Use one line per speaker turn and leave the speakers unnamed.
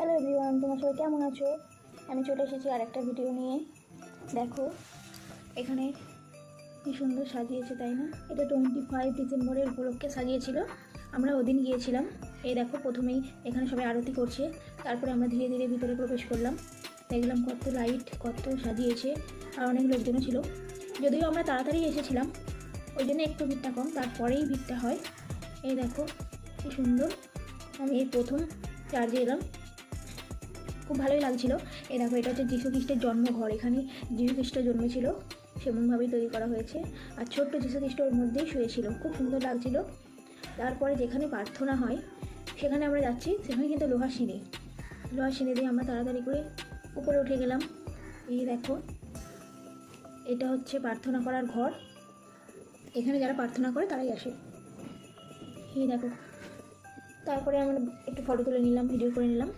Hello everyone, তোমরা সবাই কেমন আছো? আমি চলে এসেছি আর একটা ভিডিও নিয়ে। দেখো এখানে কি সুন্দর সাজিয়েছে, তাই না? এটা 25 ডিসেম্বরের উপলক্ষে সাজিয়েছিল। আমরা ওদিন গিয়েছিলাম। এই দেখো প্রথমেই এখানে সবাই আরতি করছে, তারপরে আমরা ধীরে ধীরে ভিতরে প্রবেশ করলাম। দেখলাম কত লাইট, কত সাজিয়েছে, আর অনেক লোকজনও ছিল। যদিও আমরা তাড়াতাড়ি এসেছিলাম, ওই জন্য একটু ভিড়টা কম, তারপরেই ভিড়টা হয়। এই দেখো কি সুন্দর। আমি এই প্রথম চার্জে এলাম, খুব ভালোই লাগছিল। এই দেখো এটা হচ্ছে যীশু খ্রিস্টের জন্মঘর। এখানে যীশু খ্রিস্ট জন্মেছিল, সেমনভাবেই তৈরি করা হয়েছে। আর ছোট্ট যীশু খ্রিস্ট ওর মধ্যেই শুয়েছিল, খুব সুন্দর লাগছিল। তারপরে যেখানে প্রার্থনা হয় সেখানে আমরা যাচ্ছি। সেখানে কিন্তু লোহার সিঁড়ি দিয়ে আমরা তাড়াতাড়ি করে উপরে উঠে গেলাম। এই দেখো এটা হচ্ছে প্রার্থনা করার ঘর। এখানে যারা প্রার্থনা করে তারাই আসে। এই দেখো, তারপরে আমরা একটু ফটো তুলে নিলাম, ভিডিও করে নিলাম।